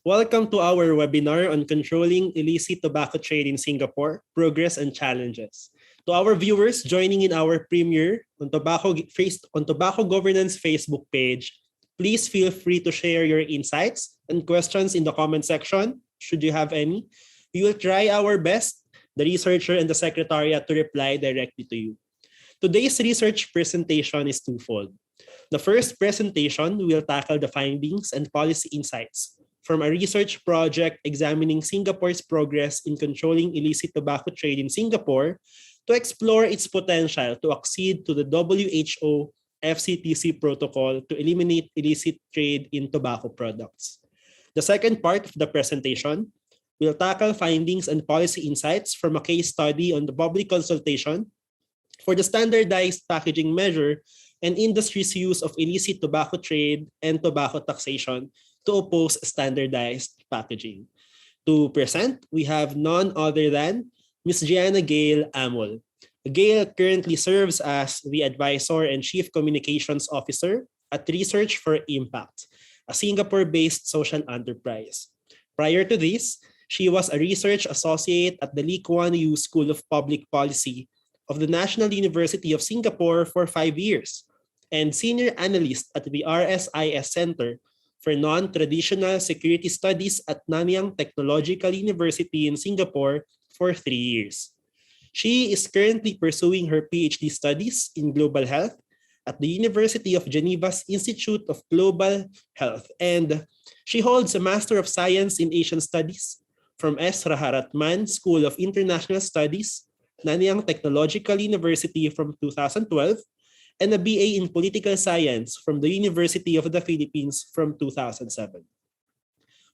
Welcome to our webinar on controlling illicit tobacco trade in Singapore, progress and challenges. To our viewers joining in our premiere on tobacco governance Facebook page, please feel free to share your insights and questions in the comment section, should you have any. We will try our best, the researcher and the secretariat, to reply directly to you. Today's research presentation is twofold. The first presentation will tackle the findings and policy insights from a research project examining Singapore's progress in controlling illicit tobacco trade in Singapore to explore its potential to accede to the WHO FCTC protocol to eliminate illicit trade in tobacco products. The second part of the presentation will tackle findings and policy insights from a case study on the public consultation for the standardized packaging measure and industry's use of illicit tobacco trade and tobacco taxation to oppose standardized packaging. To present, we have none other than Ms. Gayle Amul. Gayle currently serves as the Advisor and Chief Communications Officer at Research for Impact, a Singapore-based social enterprise. Prior to this, she was a research associate at the Lee Kuan Yew School of Public Policy of the National University of Singapore for 5 years and senior analyst at the RSIS Center for Non-Traditional Security Studies at Nanyang Technological University in Singapore for 3 years. She is currently pursuing her PhD studies in global health at the University of Geneva's Institute of Global Health, and she holds a Master of Science in Asian Studies from S. Raharatman School of International Studies, Nanyang Technological University from 2012, and a BA in Political Science from the University of the Philippines from 2007.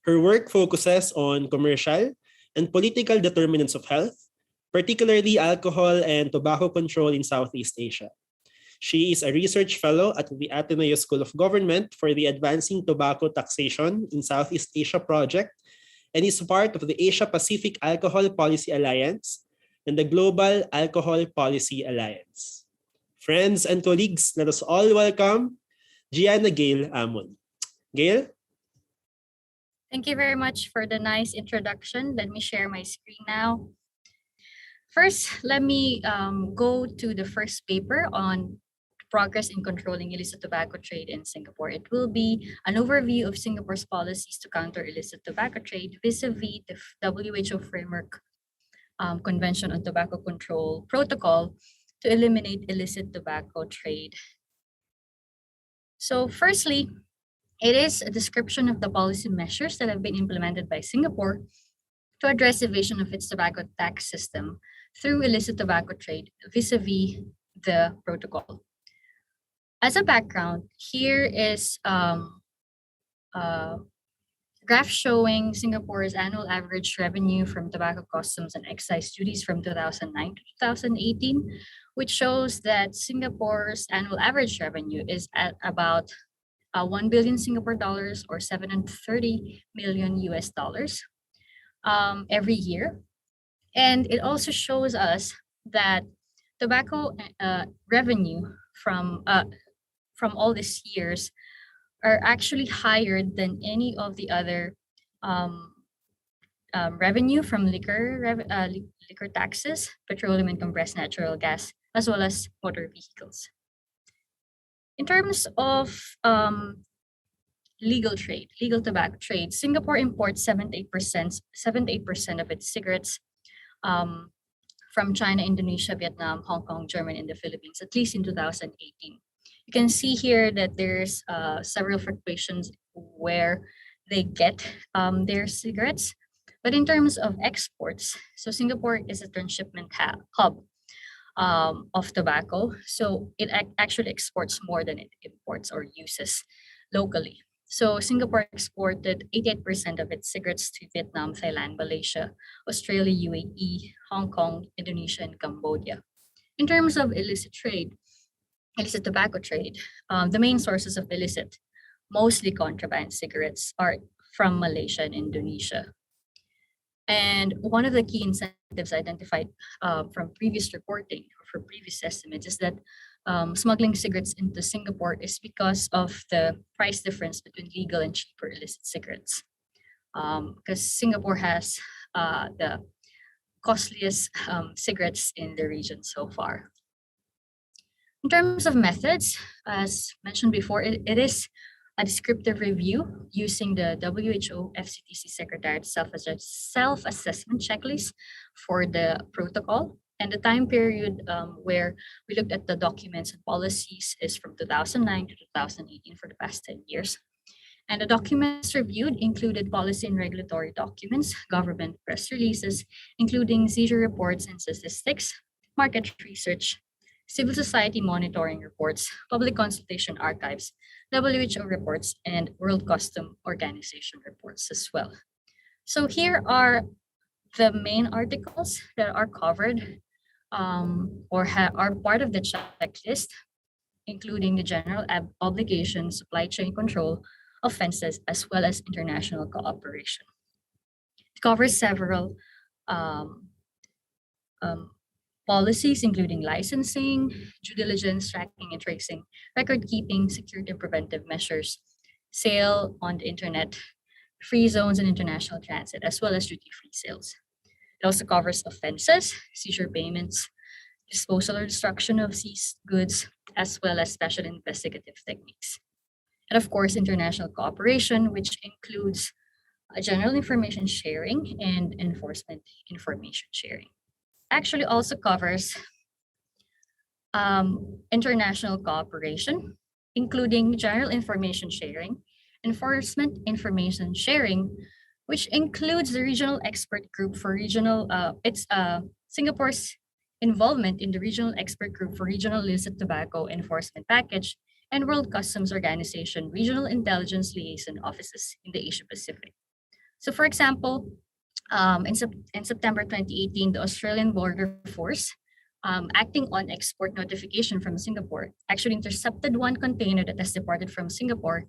Her work focuses on commercial and political determinants of health, particularly alcohol and tobacco control in Southeast Asia. She is a research fellow at the Ateneo School of Government for the Advancing Tobacco Taxation in Southeast Asia project and is part of the Asia-Pacific Alcohol Policy Alliance and the Global Alcohol Policy Alliance. Friends and colleagues, let us all welcome Gayle Amul. Gayle? Thank you very much for the nice introduction. Let me share my screen now. First, let me go to the first paper on progress in controlling illicit tobacco trade in Singapore. It will be an overview of Singapore's policies to counter illicit tobacco trade vis-a-vis the WHO Framework Convention on Tobacco Control Protocol to eliminate illicit tobacco trade. So firstly, it is a description of the policy measures that have been implemented by Singapore to address evasion of its tobacco tax system through illicit tobacco trade vis-a-vis the protocol. As a background, here is a graph showing Singapore's annual average revenue from tobacco customs and excise duties from 2009 to 2018, which shows that Singapore's annual average revenue is at about 1 billion Singapore dollars or 730 million US dollars every year. And it also shows us that tobacco revenue from all these years are actually higher than any of the other revenue from liquor taxes, petroleum and compressed natural gas, as well as motor vehicles. In terms of legal tobacco trade, Singapore imports 78% of its cigarettes from China, Indonesia, Vietnam, Hong Kong, Germany, and the Philippines, at least in 2018. You can see here that there's several fluctuations where they get their cigarettes. But in terms of exports, so Singapore is a transshipment hub of tobacco. So it actually exports more than it imports or uses locally. So Singapore exported 88% of its cigarettes to Vietnam, Thailand, Malaysia, Australia, UAE, Hong Kong, Indonesia, and Cambodia. In terms of illicit tobacco trade, the main sources of illicit, mostly contraband cigarettes, are from Malaysia and Indonesia. And one of the key incentives identified from previous reporting or for previous estimates is that smuggling cigarettes into Singapore is because of the price difference between legal and cheaper illicit cigarettes. because Singapore has the costliest cigarettes in the region so far. In terms of methods, as mentioned before, it is a descriptive review using the WHO FCTC Secretariat self-assessment checklist for the protocol. And the time period where we looked at the documents and policies is from 2009 to 2018 for the past 10 years. And the documents reviewed included policy and regulatory documents, government press releases, including seizure reports and statistics, market research, civil society monitoring reports, public consultation archives, WHO reports, and World Custom Organization reports as well. So here are the main articles that are covered are part of the checklist, including the general obligation, supply chain control, offenses, as well as international cooperation. It covers several um, policies, including licensing, due diligence, tracking and tracing, record keeping, security and preventive measures, sale on the internet, free zones and international transit, as well as duty-free sales. It also covers offenses, seizure payments, disposal or destruction of seized goods, as well as special investigative techniques. And of course, international cooperation, which includes general information sharing and enforcement information sharing. Actually also covers international cooperation, including general information sharing, enforcement information sharing, which includes the regional expert group for regional, Singapore's involvement in the regional expert group for regional illicit tobacco enforcement package and World Customs Organization regional intelligence liaison offices in the Asia Pacific. So for example, in September 2018, the Australian Border Force, acting on export notification from Singapore, actually intercepted one container that has departed from Singapore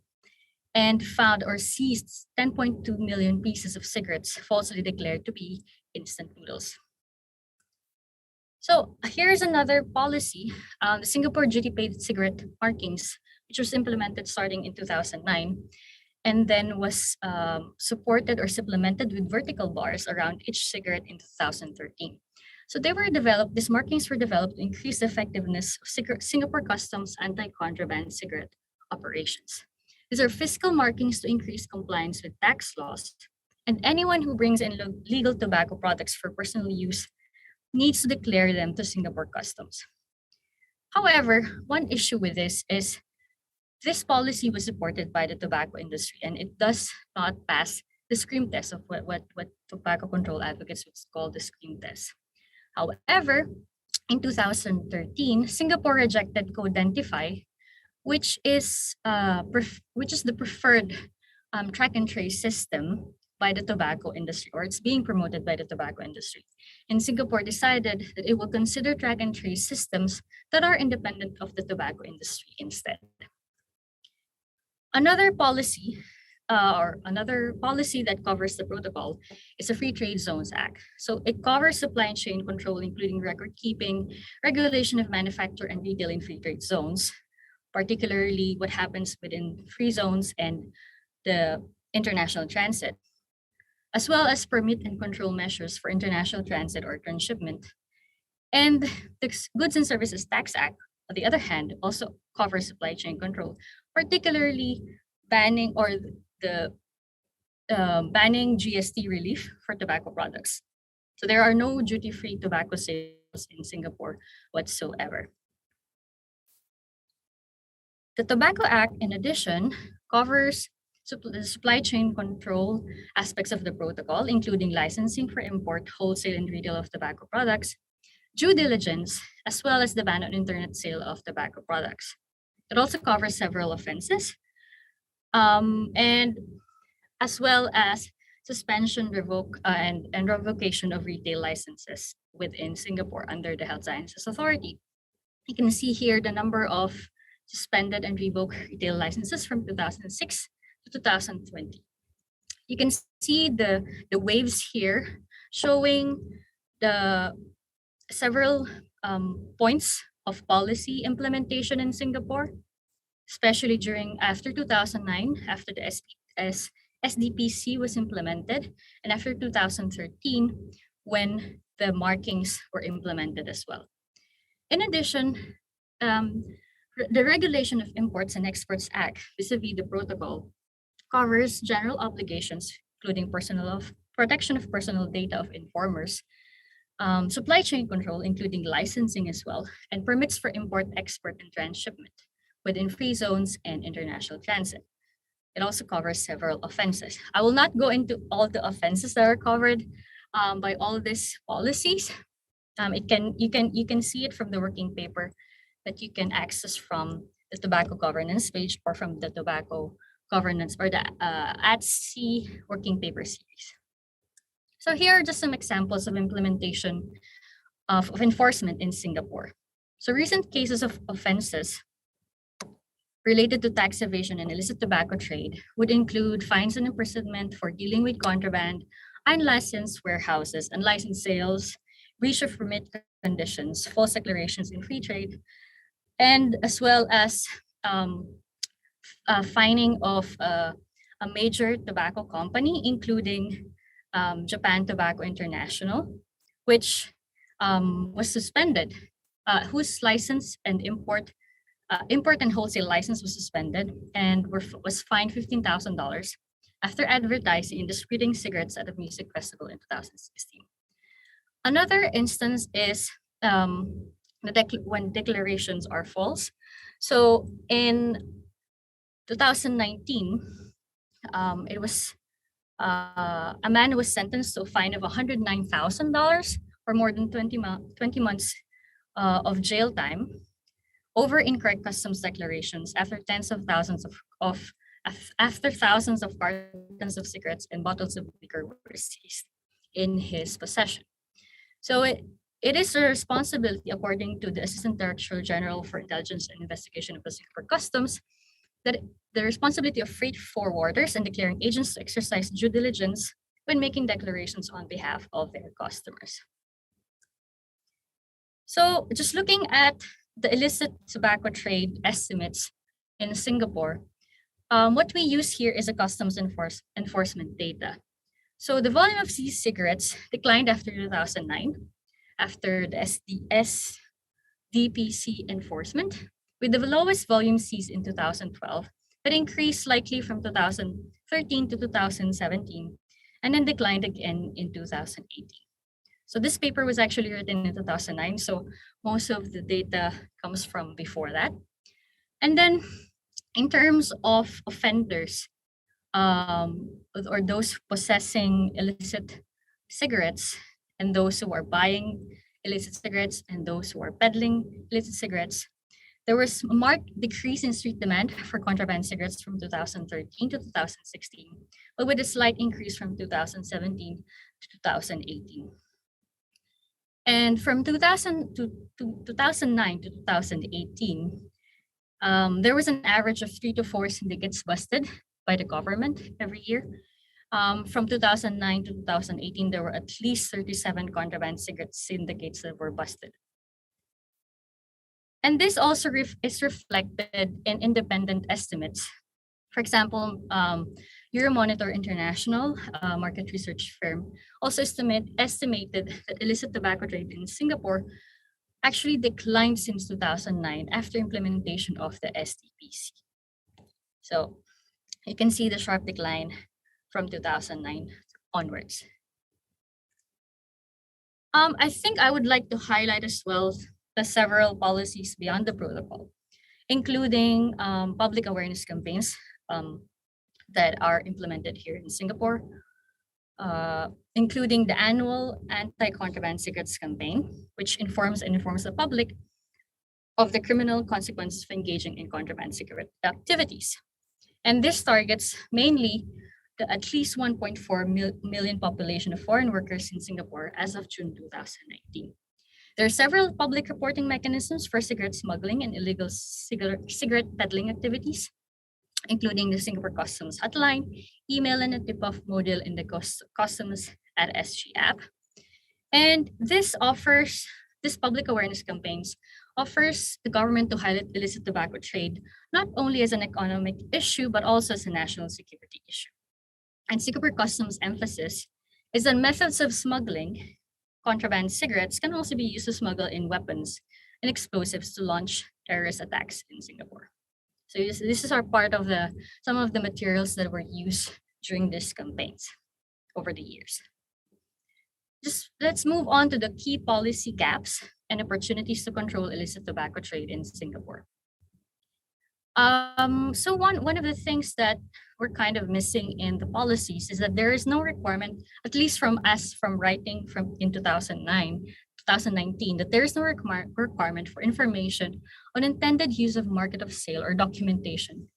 and found or seized 10.2 million pieces of cigarettes falsely declared to be instant noodles. So here's another policy, the Singapore duty-paid cigarette markings, which was implemented starting in 2009, and then was supported or supplemented with vertical bars around each cigarette in 2013. So these markings were developed to increase the effectiveness of Singapore Customs anti-contraband cigarette operations. These are fiscal markings to increase compliance with tax laws, and anyone who brings in legal tobacco products for personal use needs to declare them to Singapore Customs. However, one issue with this is this policy was supported by the tobacco industry, and it does not pass the scream test of what tobacco control advocates would call the scream test. However, in 2013, Singapore rejected Codentify, which is the preferred track and trace system by the tobacco industry, or it's being promoted by the tobacco industry. And Singapore decided that it will consider track and trace systems that are independent of the tobacco industry instead. Another policy that covers the protocol is the Free Trade Zones Act. So it covers supply chain control, including record keeping, regulation of manufacture and retail in free trade zones, particularly what happens within free zones and the international transit, as well as permit and control measures for international transit or transshipment. And the Goods and Services Tax Act, on the other hand, also covers supply chain control, particularly banning GST relief for tobacco products. So there are no duty-free tobacco sales in Singapore whatsoever. The Tobacco Act, in addition, covers the supply chain control aspects of the protocol, including licensing for import, wholesale, and retail of tobacco products, due diligence, as well as the ban on internet sale of tobacco products. It also covers several offenses, and as well as suspension, and revocation of retail licenses within Singapore under the Health Sciences Authority. You can see here the number of suspended and revoked retail licenses from 2006 to 2020. You can see the waves here showing the several points of policy implementation in Singapore, especially after 2009, after the SDPC was implemented, and after 2013, when the markings were implemented as well. In addition, um, the Regulation of Imports and Exports Act, vis-a-vis the protocol, covers general obligations, including protection of personal data of informers, supply chain control, including licensing as well, and permits for import, export, and transshipment within free zones and international transit. It also covers several offenses. I will not go into all the offenses that are covered by all these policies. You can see it from the working paper that you can access from the tobacco governance page or from the tobacco governance or the ATSI working paper series. So here are just some examples of implementation of enforcement in Singapore. So recent cases of offenses related to tax evasion and illicit tobacco trade would include fines and imprisonment for dealing with contraband, unlicensed warehouses, unlicensed sales, breach of permit conditions, false declarations in free trade, and as well as fining of a major tobacco company, including Japan Tobacco International, which was suspended, whose license and import and wholesale license was suspended and was fined $15,000 after advertising and distributing cigarettes at a music festival in 2016. Another instance is when declarations are false. So in 2019, it was a man was sentenced to a fine of $109,000 or more than 20 months of jail time over incorrect customs declarations after thousands of cartons of cigarettes and bottles of liquor were seized in his possession. So it is a responsibility, according to the Assistant Director General for Intelligence and Investigation of the Singapore Customs, that the responsibility of freight forwarders and declaring agents to exercise due diligence when making declarations on behalf of their customers. So just looking at the illicit tobacco trade estimates in Singapore, what we use here is a customs enforcement data. So the volume of seized cigarettes declined after 2009, after the SDPC enforcement, with the lowest volume seized in 2012, but increased slightly from 2013 to 2017, and then declined again in 2018. So this paper was actually written in 2009, so most of the data comes from before that. And then in terms of offenders, or those possessing illicit cigarettes and those who are buying illicit cigarettes and those who are peddling illicit cigarettes, there was a marked decrease in street demand for contraband cigarettes from 2013 to 2016, but with a slight increase from 2017 to 2018. And from 2000 to 2009 to 2018, there was an average of 3 to 4 syndicates busted by the government every year. From 2009 to 2018, there were at least 37 contraband cigarette syndicates that were busted. And this also is reflected in independent estimates. For example, Euromonitor International, market research firm, also estimated that illicit tobacco trade in Singapore actually declined since 2009 after implementation of the SDPC. So you can see the sharp decline from 2009 onwards. I think I would like to highlight as well the several policies beyond the protocol, including public awareness campaigns that are implemented here in Singapore, including the annual anti-contraband cigarettes campaign, which informs the public of the criminal consequences of engaging in contraband cigarette activities. And this targets mainly the at least 1.4 million population of foreign workers in Singapore as of June 2019. There are several public reporting mechanisms for cigarette smuggling and illegal cigarette peddling activities, including the Singapore Customs Hotline, email and a tip-off module in the Customs at SG app. And this public awareness campaigns offers the government to highlight illicit tobacco trade not only as an economic issue, but also as a national security issue. And Singapore Customs' emphasis is that methods of smuggling contraband cigarettes can also be used to smuggle in weapons and explosives to launch terrorist attacks in Singapore. So this is our part of the some of the materials that were used during these campaigns over the years. Just let's move on to the key policy gaps and opportunities to control illicit tobacco trade in Singapore. So one of the things that we're kind of missing in the policies is that there is no requirement, at least from us from writing from in 2019, that there is no requirement for information on intended use of market of sale or documentation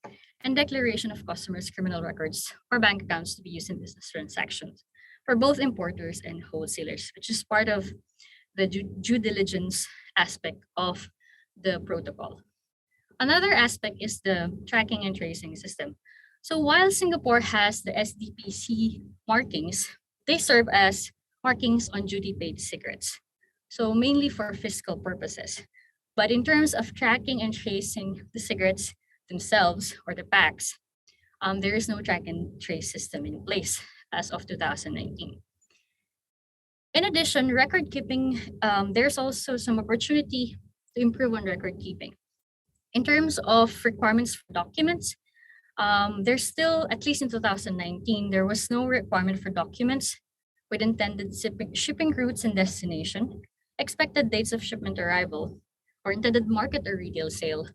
and declaration of customers' criminal records or bank accounts to be used in business transactions for both importers and wholesalers, which is part of the due diligence aspect of the protocol. Another aspect is the tracking and tracing system. So while Singapore has the SDPC markings, they serve as markings on duty paid cigarettes. So mainly for fiscal purposes. But in terms of tracking and tracing the cigarettes themselves or the packs, there is no track and trace system in place as of 2019. In addition, record keeping, there's also some opportunity to improve on record keeping. In terms of requirements for documents, there's still, at least in 2019, there was no requirement for documents with intended shipping routes and destination, expected dates of shipment arrival, or intended market or retail sale,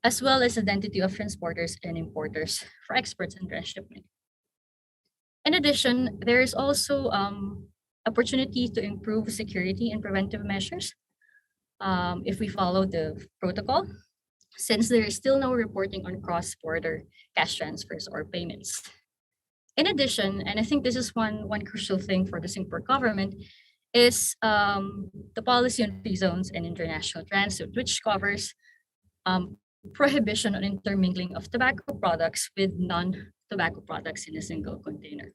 as well as identity of transporters and importers for exports and transshipment. In addition, there is also opportunity to improve security and preventive measures if we follow the protocol, since there is still no reporting on cross-border cash transfers or payments. In addition, and I think this is one crucial thing for the Singapore government, is the policy on free zones and international transit, which covers prohibition on intermingling of tobacco products with non-tobacco products in a single container.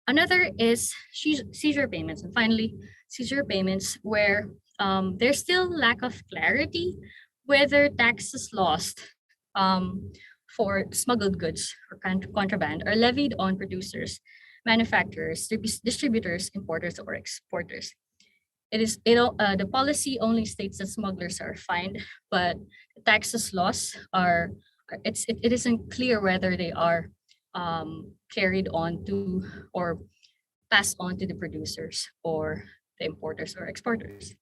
Another is seizure payments. And finally, seizure payments where there's still lack of clarity whether taxes lost for smuggled goods or contraband are levied on producers, manufacturers, distributors, importers, or exporters. The policy only states that smugglers are fined, but the taxes lost it isn't clear whether they are carried on to or passed on to the producers or the importers or exporters.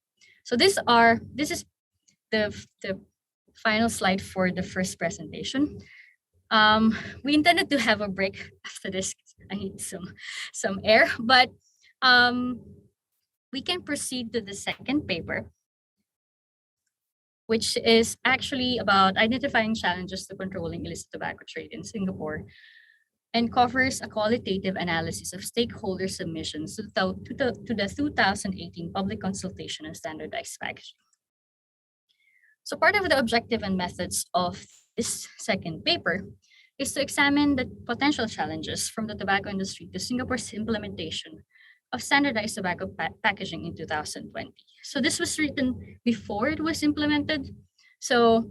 So this is the final slide for the first presentation. We intended to have a break after this. I need some air, but we can proceed to the second paper, which is actually about identifying challenges to controlling illicit tobacco trade in Singapore and covers a qualitative analysis of stakeholder submissions to the 2018 public consultation on standardized packaging. So part of the objective and methods of this second paper is to examine the potential challenges from the tobacco industry to Singapore's implementation of standardized tobacco packaging in 2020. So this was written before it was implemented. So,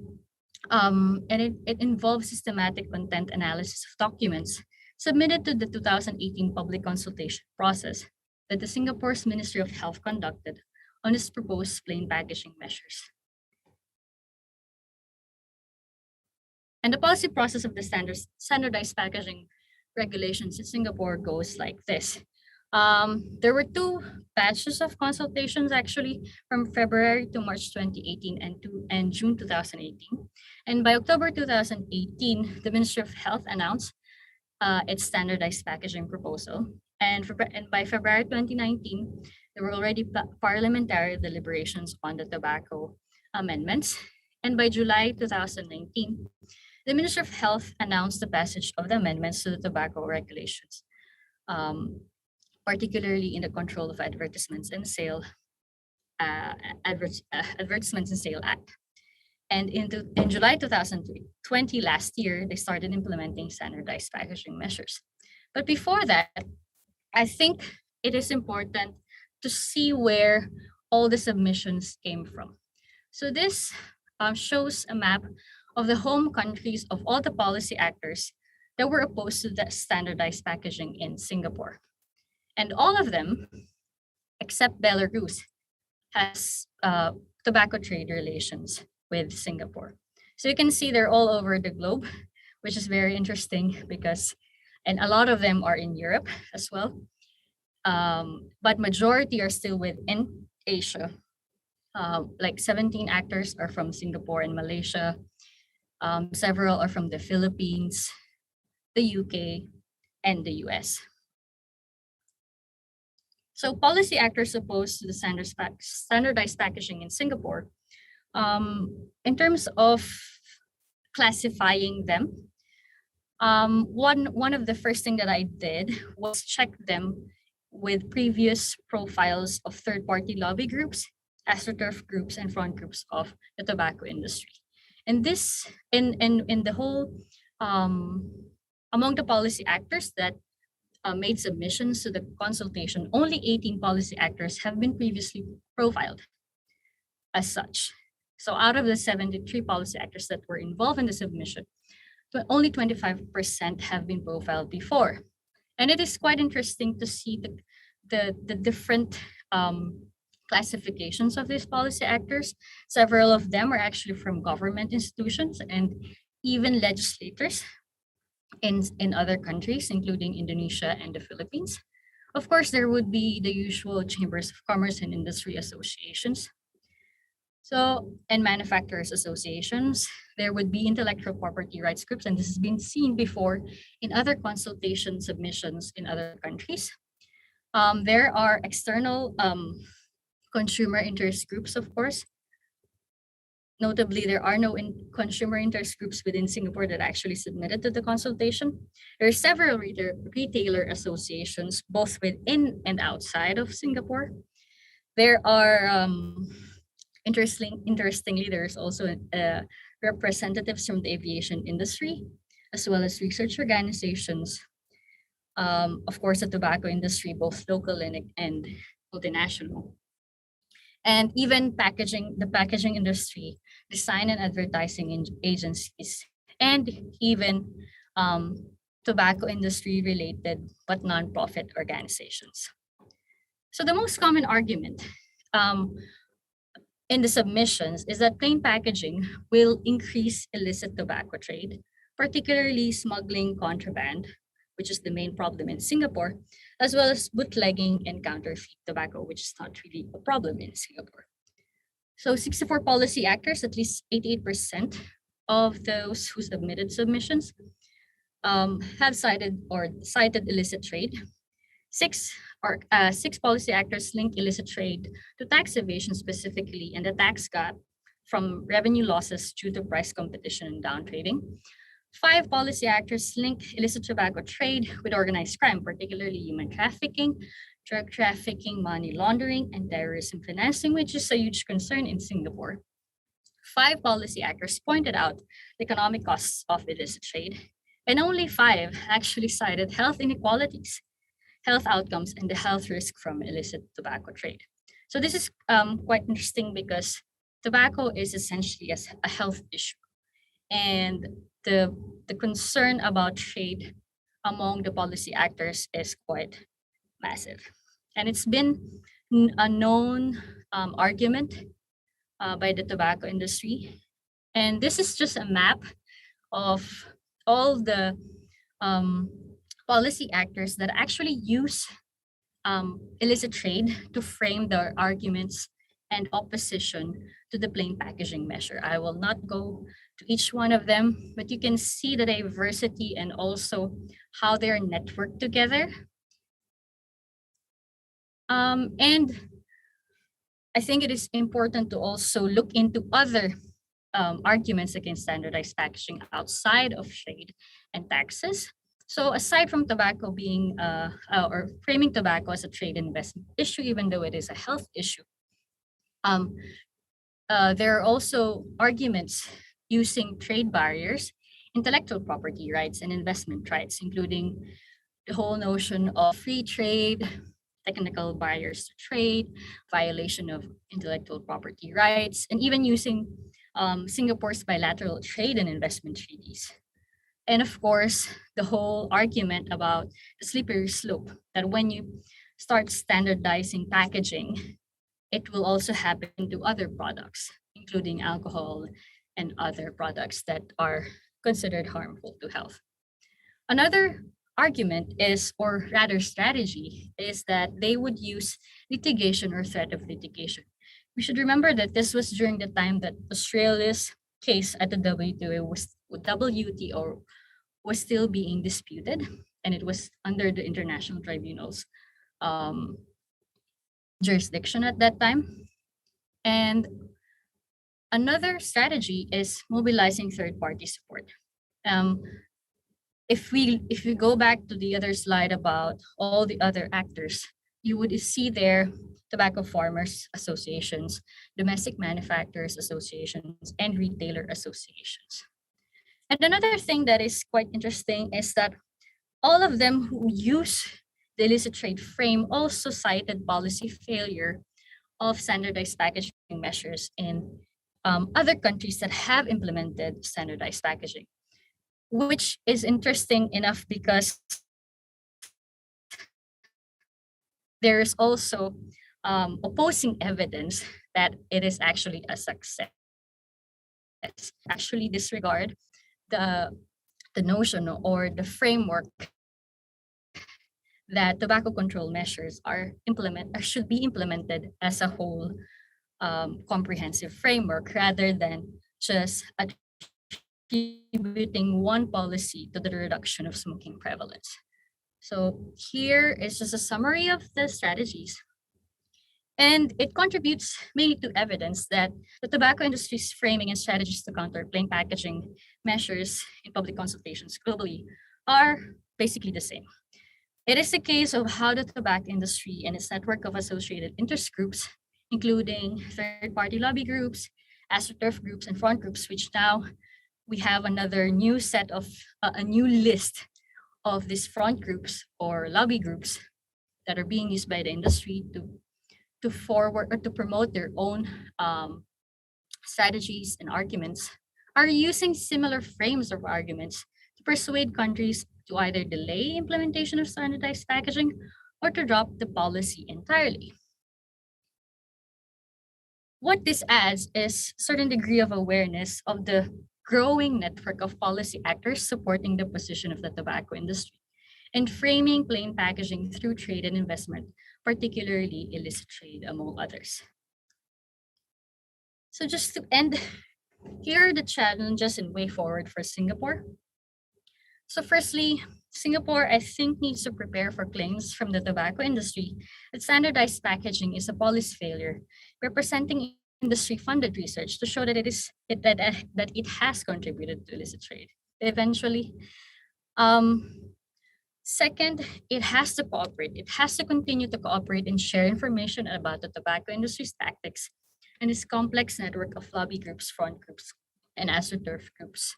and it involves systematic content analysis of documents submitted to the 2018 public consultation process that the Singapore's Ministry of Health conducted on its proposed plain packaging measures. And the policy process of the standardized packaging regulations in Singapore goes like this. There were two batches of consultations actually from February to March 2018 and June 2018. And by October 2018, the Ministry of Health announced its standardized packaging proposal. And by February 2019, there were already parliamentary deliberations on the tobacco amendments. And by July 2019, the Ministry of Health announced the passage of the amendments to the tobacco regulations, particularly in the control of advertisements and sale, Advertisements and Sale Act. And in July 2020, last year, they started implementing standardized packaging measures. But before that, I think it is important to see where all the submissions came from. So this shows a map of the home countries of all the policy actors that were opposed to the standardized packaging in Singapore. And all of them, except Belarus, has tobacco trade relations with Singapore. So you can see they're all over the globe, which is very interesting because, and a lot of them are in Europe as well. But majority are still within Asia. Like 17 actors are from Singapore and Malaysia. Several are from the Philippines, the UK, and the US. So policy actors opposed to the standardized packaging in Singapore. In terms of classifying them, one of the first thing that I did was check them with previous profiles of third-party lobby groups, astroturf groups, and front groups of the tobacco industry. And this, in the whole, among the policy actors that made submissions to the consultation, only 18 policy actors have been previously profiled as such. So out of the 73 policy actors that were involved in the submission, only 25% have been profiled before. And it is quite interesting to see the different classifications of these policy actors. Several of them are actually from government institutions and even legislators in other countries, including Indonesia and the Philippines. Of course, there would be the usual chambers of commerce and industry associations. So, and manufacturers associations, there would be intellectual property rights groups, and this has been seen before in other consultation submissions in other countries. There are external consumer interest groups, of course. Notably, there are no consumer interest groups within Singapore that actually submitted to the consultation. There are several retailer associations, both within and outside of Singapore. There are, interestingly, there's also representatives from the aviation industry, as well as research organizations. Of course, the tobacco industry, both local and multinational. And even the packaging industry, design and advertising agencies, and even tobacco industry related but nonprofit organizations. So the most common argument in the submissions is that plain packaging will increase illicit tobacco trade, particularly smuggling contraband, which is the main problem in Singapore, as well as bootlegging and counterfeit tobacco, which is not really a problem in Singapore. So 64 policy actors, at least 88% of those who submitted submissions have cited illicit trade. Six policy actors linked illicit trade to tax evasion specifically and the tax gap from revenue losses due to price competition and downtrading. 5 policy actors link illicit tobacco trade with organized crime, particularly human trafficking, drug trafficking, money laundering, and terrorism financing, which is a huge concern in Singapore. 5 policy actors pointed out the economic costs of illicit trade, and only 5 actually cited health inequalities, health outcomes, and the health risk from illicit tobacco trade. So this is quite interesting because tobacco is essentially a health issue. And the concern about trade among the policy actors is quite massive. And it's been a known argument by the tobacco industry. And this is just a map of all the policy actors that actually use illicit trade to frame their arguments and opposition to the plain packaging measure. I will not go to each one of them, but you can see the diversity and also how they're networked together. And I think it is important to also look into other arguments against standardized packaging outside of trade and taxes. So aside from tobacco being, or framing tobacco as a trade investment issue, even though it is a health issue, there are also arguments using trade barriers, intellectual property rights, and investment rights, including the whole notion of free trade, technical barriers to trade, violation of intellectual property rights, and even using Singapore's bilateral trade and investment treaties. And of course, the whole argument about the slippery slope, that when you start standardizing packaging, it will also happen to other products, including alcohol and other products that are considered harmful to health. Another argument is, or rather strategy, is that they would use litigation or threat of litigation. We should remember that this was during the time that Australia's case at the WTO was still being disputed, and it was under the International Tribunal's um, jurisdiction at that time. And another strategy is mobilizing third-party support. Um, if we go back to the other slide about all the other actors, you would see there tobacco farmers associations, domestic manufacturers associations, and retailer associations. And another thing that is quite interesting is that all of them who use the illicit trade frame also cited policy failure of standardized packaging measures in other countries that have implemented standardized packaging, which is interesting enough because there's also opposing evidence that it is actually a success. Actually disregard the notion or the framework that tobacco control measures should be implemented as a whole comprehensive framework rather than just attributing one policy to the reduction of smoking prevalence. So here is just a summary of the strategies. And it contributes mainly to evidence that the tobacco industry's framing and strategies to counter plain packaging measures in public consultations globally are basically the same. It is the case of how the tobacco industry and its network of associated interest groups, including third-party lobby groups, astroturf groups, and front groups, which now we have another new set of a new list of these front groups or lobby groups that are being used by the industry to forward or to promote their own strategies and arguments, are using similar frames of arguments to persuade countries to either delay implementation of standardized packaging or to drop the policy entirely. What this adds is certain degree of awareness of the growing network of policy actors supporting the position of the tobacco industry and framing plain packaging through trade and investment, particularly illicit trade, among others. So just to end, here are the challenges and way forward for Singapore. So firstly, Singapore, I think, needs to prepare for claims from the tobacco industry that standardized packaging is a policy failure, representing industry-funded research to show that that it has contributed to illicit trade. Eventually, second, it has to cooperate. It has to continue to cooperate and share information about the tobacco industry's tactics and its complex network of lobby groups, front groups, and astroturf groups.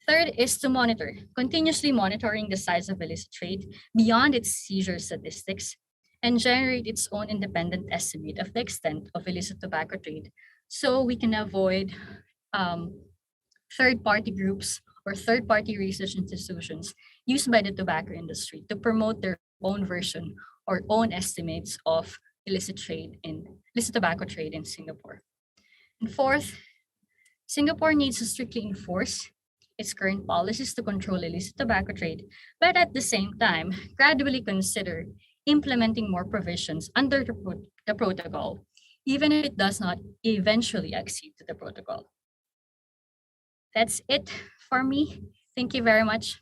Third is to monitor, continuously monitoring the size of illicit trade beyond its seizure statistics and generate its own independent estimate of the extent of illicit tobacco trade so we can avoid third-party groups or third-party research institutions used by the tobacco industry to promote their own version or own estimates of illicit tobacco trade in Singapore. And fourth, Singapore needs to strictly enforce its current policies to control illicit tobacco trade, but at the same time, gradually consider implementing more provisions under the protocol, even if it does not eventually accede to the protocol. That's it for me. Thank you very much.